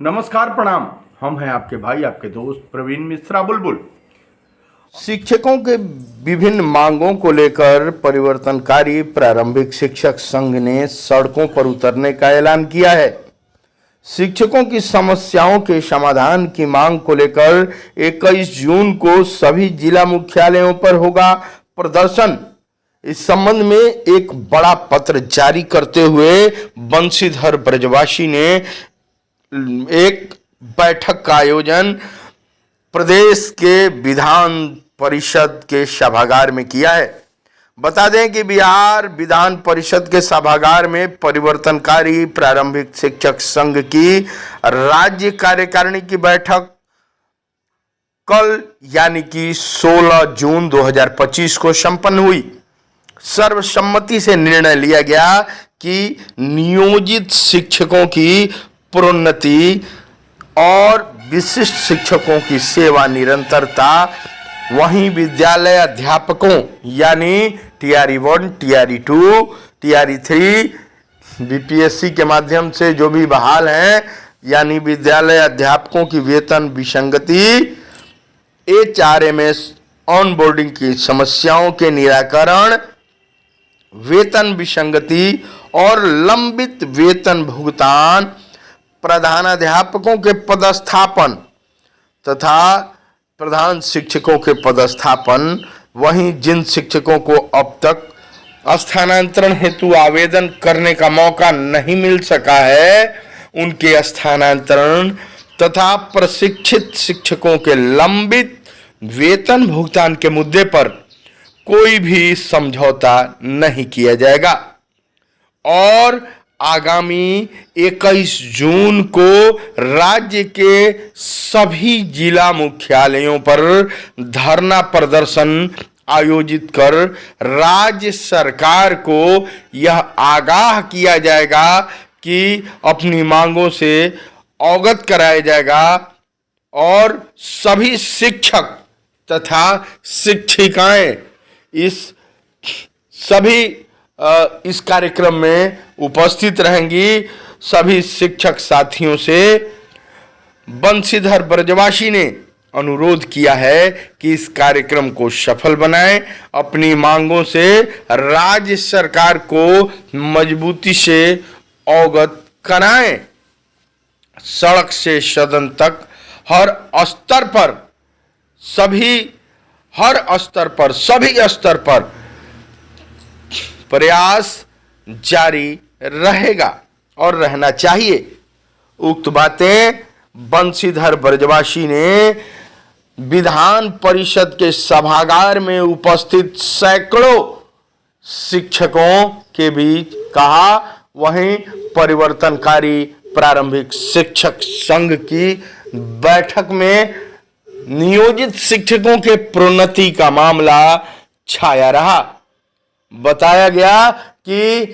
नमस्कार प्रणाम। हम हैं आपके भाई आपके दोस्त प्रवीण मिश्रा बुलबुल। शिक्षकों के विभिन्न मांगों को लेकर परिवर्तनकारी प्रारंभिक शिक्षक संघ ने सड़कों पर उतरने का ऐलान किया है। शिक्षकों की समस्याओं के समाधान की मांग को लेकर 21 जून को सभी जिला मुख्यालयों पर होगा प्रदर्शन। इस संबंध में एक बड़ा पत्र जारी करते हुए बंशीधर ब्रजवासी ने एक बैठक का आयोजन प्रदेश के विधान परिषद के सभागार में किया है। बता दें कि बिहार विधान परिषद के सभागार में परिवर्तनकारी प्रारंभिक शिक्षक संघ की राज्य कार्यकारिणी की बैठक कल यानी कि 16 जून 2025 को संपन्न हुई। सर्वसम्मति से निर्णय लिया गया कि नियोजित शिक्षकों की प्रोन्नति और विशिष्ट शिक्षकों की सेवा निरंतरता, वहीं विद्यालय अध्यापकों यानी टीआरई 1, टीआरई 2, टीआरई 3 बीपीएससी के माध्यम से जो भी बहाल हैं यानी विद्यालय अध्यापकों की वेतन विसंगति, एचआरएमएस ऑनबोर्डिंग की समस्याओं के निराकरण, वेतन विसंगति और लंबित वेतन भुगतान, प्रधानाध्यापकों के पदस्थापन तथा प्रधान शिक्षकों के पदस्थापन, वहीं जिन शिक्षकों को अब तक स्थानांतरण हेतु आवेदन करने का मौका नहीं मिल सका है उनके स्थानांतरण तथा प्रशिक्षित शिक्षकों के लंबित वेतन भुगतान के मुद्दे पर कोई भी समझौता नहीं किया जाएगा और आगामी 21 जून को राज्य के सभी जिला मुख्यालयों पर धरना प्रदर्शन आयोजित कर राज्य सरकार को यह आगाह किया जाएगा कि अपनी मांगों से अवगत कराया जाएगा और सभी शिक्षक तथा शिक्षिकाएं इस कार्यक्रम में उपस्थित रहेंगी। सभी शिक्षक साथियों से बंशीधर ब्रजवासी ने अनुरोध किया है कि इस कार्यक्रम को सफल बनाएं, अपनी मांगों से राज्य सरकार को मजबूती से अवगत कराएं। सड़क से सदन तक हर स्तर पर सभी स्तर पर प्रयास जारी रहेगा और रहना चाहिए। उक्त बातें बंशीधर ब्रजवासी ने विधान परिषद के सभागार में उपस्थित सैकड़ों शिक्षकों के बीच कहा। वहीं परिवर्तनकारी प्रारंभिक शिक्षक संघ की बैठक में नियोजित शिक्षकों के प्रोन्नति का मामला छाया रहा। बताया गया कि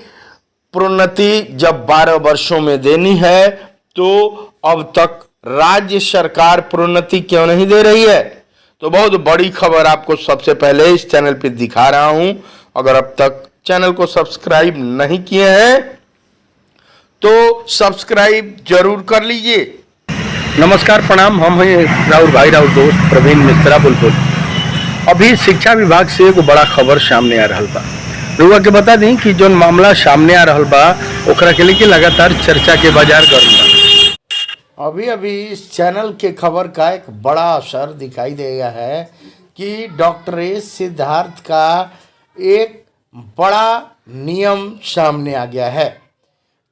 प्रोन्नति जब 12 वर्षों में देनी है तो अब तक राज्य सरकार प्रोन्नति क्यों नहीं दे रही है। तो बहुत बड़ी खबर आपको सबसे पहले इस चैनल पे दिखा रहा हूं। अगर अब तक चैनल को सब्सक्राइब नहीं किए हैं तो सब्सक्राइब जरूर कर लीजिए। नमस्कार प्रणाम। हम हैं राउर भाई राउर दोस्त प्रवीण मिश्रा बुलबुल। अभी शिक्षा विभाग से एक बड़ा खबर सामने आ रहा बा। रउआ के बता दी कि जो मामला सामने आ रहा बा ओकरा के लेके लगातार चर्चा के बाजार गर्म बा। अभी इस चैनल के खबर का एक बड़ा असर दिखाई देगा है कि डॉक्टर एस सिद्धार्थ का एक बड़ा नियम सामने आ गया है।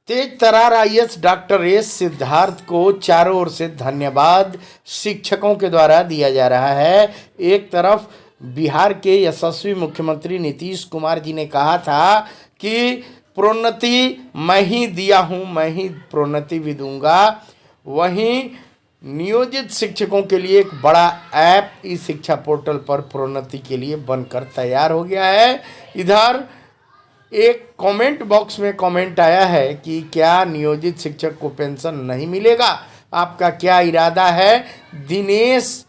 तेज तर्रार आईएएस डॉक्टर एस सिद्धार्थ को चारों ओर से धन्यवाद शिक्षकों के द्वारा दिया जा रहा है। एक तरफ बिहार के यशस्वी मुख्यमंत्री नीतीश कुमार जी ने कहा था कि प्रोन्नति मैं ही दिया हूं, मैं ही प्रोन्नति भी दूंगा। वहीं नियोजित शिक्षकों के लिए एक बड़ा ऐप ई शिक्षा पोर्टल पर प्रोन्नति के लिए बनकर तैयार हो गया है। इधर एक कमेंट बॉक्स में कमेंट आया है कि क्या नियोजित शिक्षक को पेंशन नहीं मिलेगा, आपका क्या इरादा है। दिनेश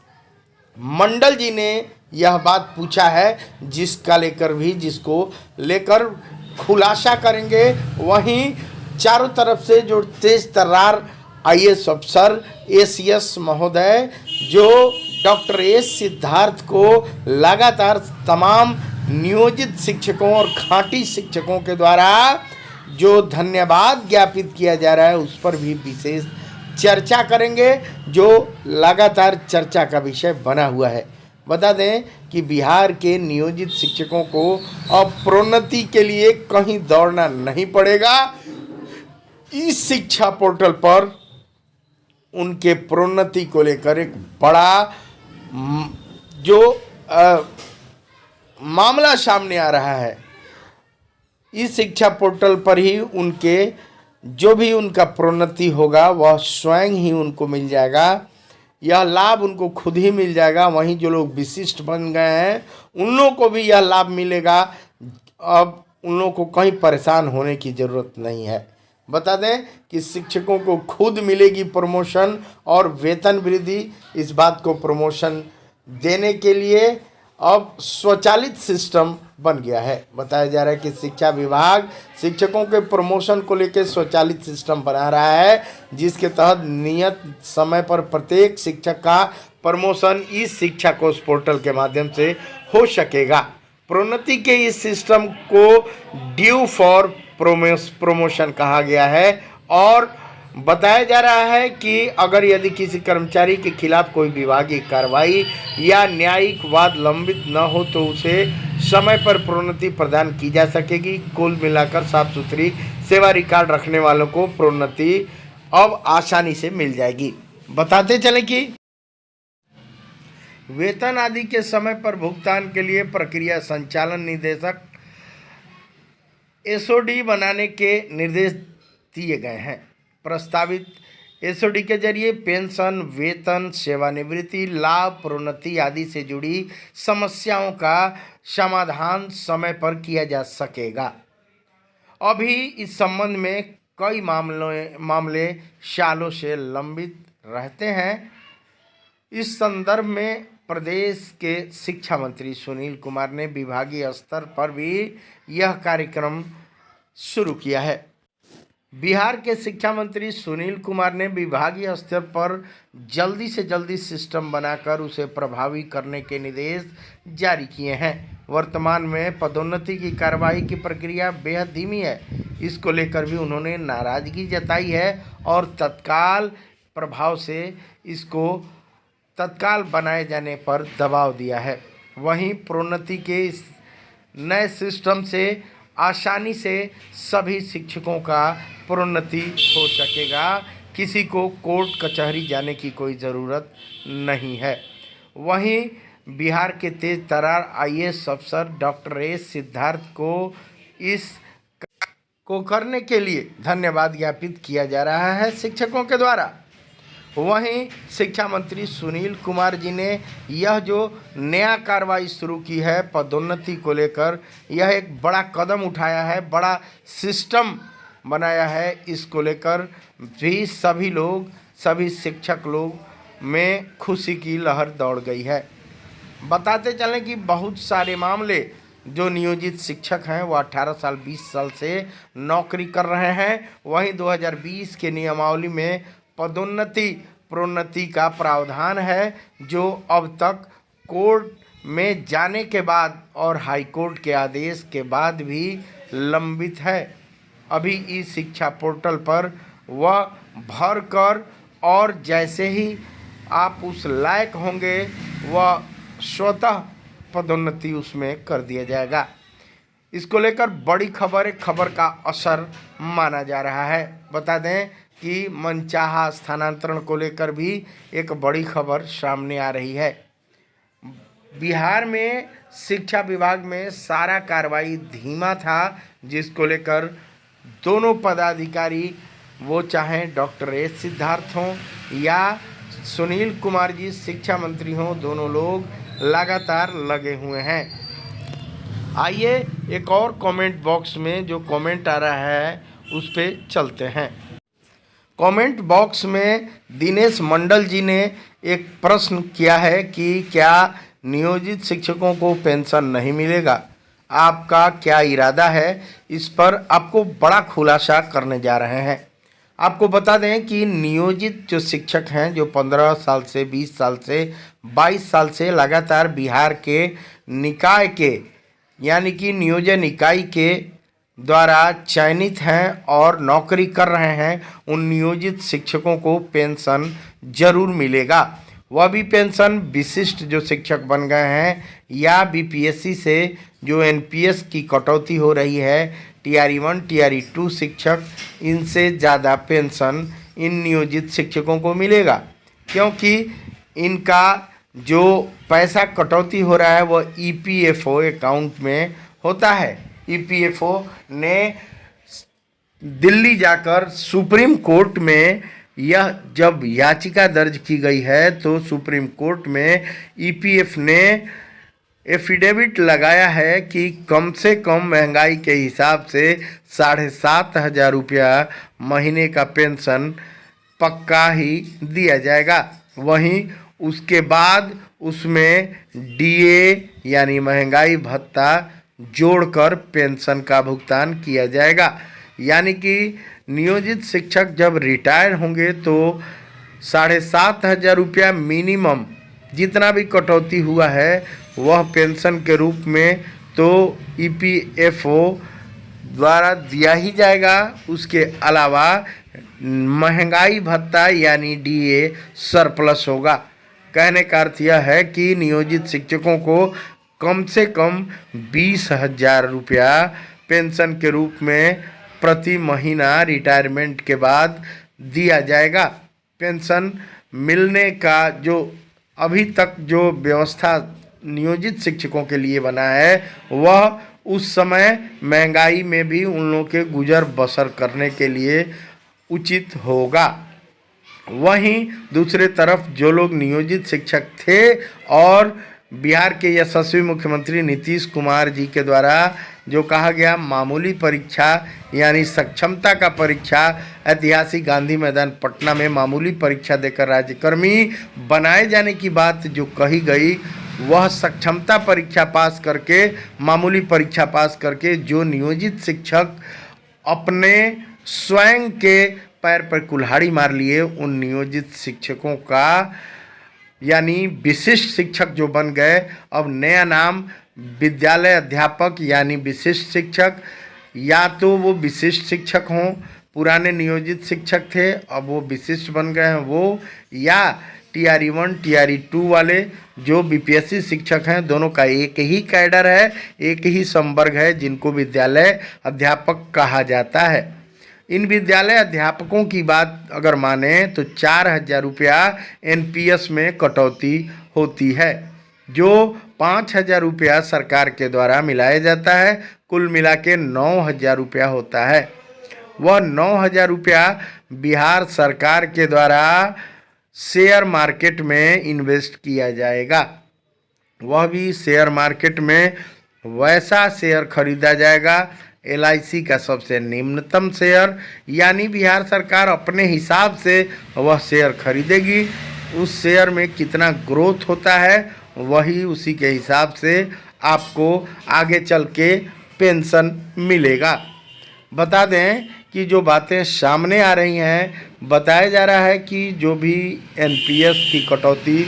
मंडल जी ने यह बात पूछा है जिसको लेकर खुलासा करेंगे। वहीं चारों तरफ से जो तेज तर्रार आईएएस अफसर एसीएस महोदय, जो डॉक्टर एस सिद्धार्थ को लगातार तमाम नियोजित शिक्षकों और खाँटी शिक्षकों के द्वारा जो धन्यवाद ज्ञापित किया जा रहा है उस पर भी विशेष चर्चा करेंगे, जो लगातार चर्चा का विषय बना हुआ है। बता दें कि बिहार के नियोजित शिक्षकों को अब प्रोन्नति के लिए कहीं दौड़ना नहीं पड़ेगा। इस शिक्षा पोर्टल पर उनके प्रोन्नति को लेकर एक बड़ा जो मामला सामने आ रहा है। इस शिक्षा पोर्टल पर ही उनके जो भी उनका प्रोन्नति होगा वह स्वयं ही उनको मिल जाएगा। यह लाभ उनको खुद ही मिल जाएगा। वहीं जो लोग विशिष्ट बन गए हैं उन लोगों को भी यह लाभ मिलेगा। अब उन लोगों को कहीं परेशान होने की ज़रूरत नहीं है। बता दें कि शिक्षकों को खुद मिलेगी प्रमोशन और वेतन वृद्धि। इस बात को प्रमोशन देने के लिए अब स्वचालित सिस्टम बन गया है। बताया जा रहा है कि शिक्षा विभाग शिक्षकों के प्रमोशन को लेकर स्वचालित सिस्टम बना रहा है, जिसके तहत नियत समय पर प्रत्येक शिक्षक का प्रमोशन इस शिक्षा कोष पोर्टल के माध्यम से हो सकेगा। प्रोन्नति के इस सिस्टम को ड्यू फॉर प्रमोशन कहा गया है और बताया जा रहा है कि अगर यदि किसी कर्मचारी के खिलाफ कोई विभागीय कार्रवाई या न्यायिक वाद लंबित न हो तो उसे समय पर प्रोन्नति प्रदान की जा सकेगी। कुल मिलाकर साफ सुथरी सेवा रिकॉर्ड रखने वालों को प्रोन्नति अब आसानी से मिल जाएगी। बताते चलें कि वेतन आदि के समय पर भुगतान के लिए प्रक्रिया संचालन निदेशक एसओडी बनाने के निर्देश दिए गए हैं। प्रस्तावित एसओडी के जरिए पेंशन, वेतन, सेवानिवृत्ति, लाभ, प्रोन्नति आदि से जुड़ी समस्याओं का समाधान समय पर किया जा सकेगा। अभी इस संबंध में कई मामले सालों से लंबित रहते हैं। इस संदर्भ में प्रदेश के शिक्षा मंत्री सुनील कुमार ने विभागीय स्तर पर भी यह कार्यक्रम शुरू किया है। बिहार के शिक्षा मंत्री सुनील कुमार ने विभागीय स्तर पर जल्दी से जल्दी सिस्टम बनाकर उसे प्रभावी करने के निर्देश जारी किए हैं। वर्तमान में पदोन्नति की कार्रवाई की प्रक्रिया बेहद धीमी है। इसको लेकर भी उन्होंने नाराजगी जताई है और तत्काल प्रभाव से इसको तत्काल बनाए जाने पर दबाव दिया है। वहीं प्रोन्नति के इस नए सिस्टम से आसानी से सभी शिक्षकों का प्रोन्नति हो सकेगा। किसी को कोर्ट कचहरी जाने की कोई ज़रूरत नहीं है। वहीं बिहार के तेज तर्रार आईएएस अफसर डॉक्टर एस सिद्धार्थ को इस को करने के लिए धन्यवाद ज्ञापित किया जा रहा है शिक्षकों के द्वारा। वहीं शिक्षा मंत्री सुनील कुमार जी ने यह जो नया कार्रवाई शुरू की है पदोन्नति को लेकर, यह एक बड़ा कदम उठाया है, बड़ा सिस्टम बनाया है। इसको लेकर भी सभी शिक्षक लोग में खुशी की लहर दौड़ गई है। बताते चलें कि बहुत सारे मामले जो नियोजित शिक्षक हैं वो 18 साल 20 साल से नौकरी कर रहे हैं। वहीं 2020 के नियमावली में पदोन्नति प्रोन्नति का प्रावधान है, जो अब तक कोर्ट में जाने के बाद और हाई कोर्ट के आदेश के बाद भी लंबित है। अभी इस शिक्षा पोर्टल पर वह भर कर और जैसे ही आप उस लायक होंगे वह स्वतः पदोन्नति उसमें कर दिया जाएगा। इसको लेकर बड़ी खबर का असर माना जा रहा है। बता दें कि मनचाहा स्थानांतरण को लेकर भी एक बड़ी खबर सामने आ रही है। बिहार में शिक्षा विभाग में सारा कार्रवाई धीमा था, जिसको लेकर दोनों पदाधिकारी वो चाहें डॉक्टर एस सिद्धार्थ हों या सुनील कुमार जी शिक्षा मंत्री हों, दोनों लोग लगातार लगे हुए हैं। आइए एक और कमेंट बॉक्स में जो कमेंट आ रहा है उस पर चलते हैं। कमेंट बॉक्स में दिनेश मंडल जी ने एक प्रश्न किया है कि क्या नियोजित शिक्षकों को पेंशन नहीं मिलेगा, आपका क्या इरादा है। इस पर आपको बड़ा खुलासा करने जा रहे हैं। आपको बता दें कि नियोजित जो शिक्षक हैं, जो 15 साल से 20 साल से 22 साल से लगातार बिहार के निकाय के यानी कि नियोजन इकाई के द्वारा चयनित हैं और नौकरी कर रहे हैं, उन नियोजित शिक्षकों को पेंशन जरूर मिलेगा। वह भी पेंशन विशिष्ट जो शिक्षक बन गए हैं या बीपीएससी से जो एनपीएस की कटौती हो रही है, टीआरई 1 टीआरई 2 शिक्षक, इनसे ज़्यादा पेंशन इन नियोजित शिक्षकों को मिलेगा, क्योंकि इनका जो पैसा कटौती हो रहा है वह ईपीएफओ अकाउंट में होता है। ईपीएफओ ने दिल्ली जाकर सुप्रीम कोर्ट में यह जब याचिका दर्ज की गई है तो सुप्रीम कोर्ट में ईपीएफ ने एफिडेविट लगाया है कि कम से कम महंगाई के हिसाब से 7,500 रुपया महीने का पेंशन पक्का ही दिया जाएगा। वहीं उसके बाद उसमें डीए यानी महंगाई भत्ता जोड़कर पेंशन का भुगतान किया जाएगा। यानी कि नियोजित शिक्षक जब रिटायर होंगे तो 7,500 रुपया मिनिमम जितना भी कटौती हुआ है वह पेंशन के रूप में तो ईपीएफओ द्वारा दिया ही जाएगा। उसके अलावा महंगाई भत्ता यानी डीए सरप्लस होगा। कहने का अर्थ यह है कि नियोजित शिक्षकों को कम से कम 20,000 रुपया पेंशन के रूप में प्रति महीना रिटायरमेंट के बाद दिया जाएगा। पेंशन मिलने का जो अभी तक जो व्यवस्था नियोजित शिक्षकों के लिए बना है वह उस समय महंगाई में भी उन लोगों के गुजर बसर करने के लिए उचित होगा। वहीं दूसरे तरफ जो लोग नियोजित शिक्षक थे और बिहार के यशस्वी मुख्यमंत्री नीतीश कुमार जी के द्वारा जो कहा गया मामूली परीक्षा यानी सक्षमता का परीक्षा ऐतिहासिक गांधी मैदान पटना में मामूली परीक्षा देकर राज्यकर्मी बनाए जाने की बात जो कही गई, वह सक्षमता परीक्षा पास करके मामूली परीक्षा पास करके जो नियोजित शिक्षक अपने स्वयं के पैर पर कुल्हाड़ी मार लिए, उन नियोजित शिक्षकों का यानी विशिष्ट शिक्षक जो बन गए, अब नया नाम विद्यालय अध्यापक यानी विशिष्ट शिक्षक, या तो वो विशिष्ट शिक्षक हों, पुराने नियोजित शिक्षक थे अब वो विशिष्ट बन गए हैं वो, या टीआरई 1 टीआरई 2 वाले जो बीपीएससी शिक्षक हैं, दोनों का एक ही कैडर है, एक ही संवर्ग है जिनको विद्यालय अध्यापक कहा जाता है। इन विद्यालय अध्यापकों की बात अगर माने तो 4,000 रुपया एनपीएस में कटौती होती है, जो 5,000 रुपया सरकार के द्वारा मिलाया जाता है। कुल मिला के 9,000 रुपया होता है। वह 9,000 रुपया बिहार सरकार के द्वारा शेयर मार्केट में इन्वेस्ट किया जाएगा। वह भी शेयर मार्केट में वैसा शेयर खरीदा जाएगा एलआईसी का सबसे निम्नतम शेयर, यानी बिहार सरकार अपने हिसाब से वह शेयर खरीदेगी। उस शेयर में कितना ग्रोथ होता है वही उसी के हिसाब से आपको आगे चल के पेंशन मिलेगा। बता दें कि जो बातें सामने आ रही हैं, बताया जा रहा है कि जो भी एनपीएस की कटौती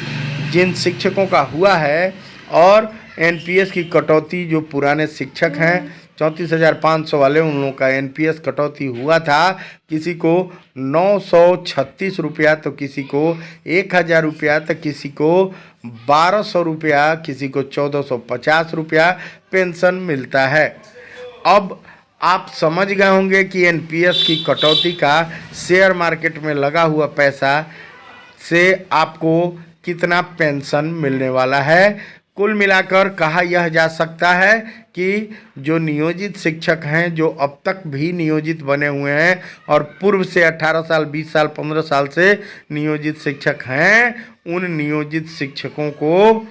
जिन शिक्षकों का हुआ है और एनपीएस की कटौती जो पुराने शिक्षक हैं 34,500 वाले, उन लोगों का एनपीएस कटौती हुआ था, किसी को 936 रुपया तो किसी को 1,000 रुपया तो किसी को 1,200 रुपया, किसी को 1,450 रुपया पेंशन मिलता है। अब आप समझ गए होंगे कि एनपीएस की कटौती का शेयर मार्केट में लगा हुआ पैसा से आपको कितना पेंशन मिलने वाला है। कुल मिलाकर कहा यह जा सकता है कि जो नियोजित शिक्षक हैं, जो अब तक भी नियोजित बने हुए हैं और पूर्व से 18 साल 20 साल 15 साल से नियोजित शिक्षक हैं, उन नियोजित शिक्षकों को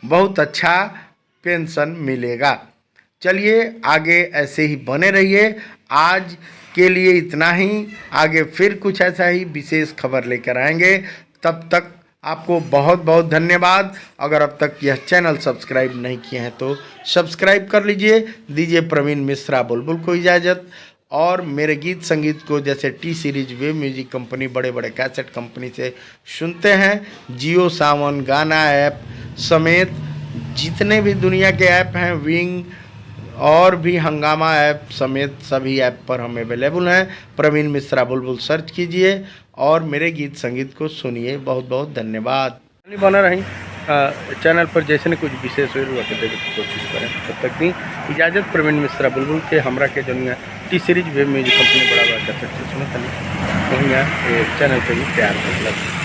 बहुत अच्छा पेंशन मिलेगा। चलिए आगे ऐसे ही बने रहिए। आज के लिए इतना ही, आगे फिर कुछ ऐसा ही विशेष खबर लेकर आएंगे। तब तक आपको बहुत बहुत धन्यवाद। अगर अब तक यह चैनल सब्सक्राइब नहीं किए हैं तो सब्सक्राइब कर लीजिए। दीजिए प्रवीण मिश्रा बुलबुल को इजाज़त। और मेरे गीत संगीत को जैसे T series, web music company, बड़े बड़े कैसेट कंपनी से सुनते हैं, जियो सावन, गाना ऐप समेत जितने भी दुनिया के ऐप हैं, विंग और भी हंगामा ऐप समेत सभी ऐप पर हम अवेलेबल हैं। प्रवीण मिश्रा बुलबुल सर्च कीजिए और मेरे गीत संगीत को सुनिए। बहुत बहुत धन्यवाद। बना रही चैनल पर जैसे न कुछ विशेष हो देखे की कोशिश करें। तब तक दी इजाज़त। प्रवीण मिश्रा बुलबुल के हमरा के जन T series web music company बड़ा कैसेट से सुनत नहीं चैनल पर भी तैयार कर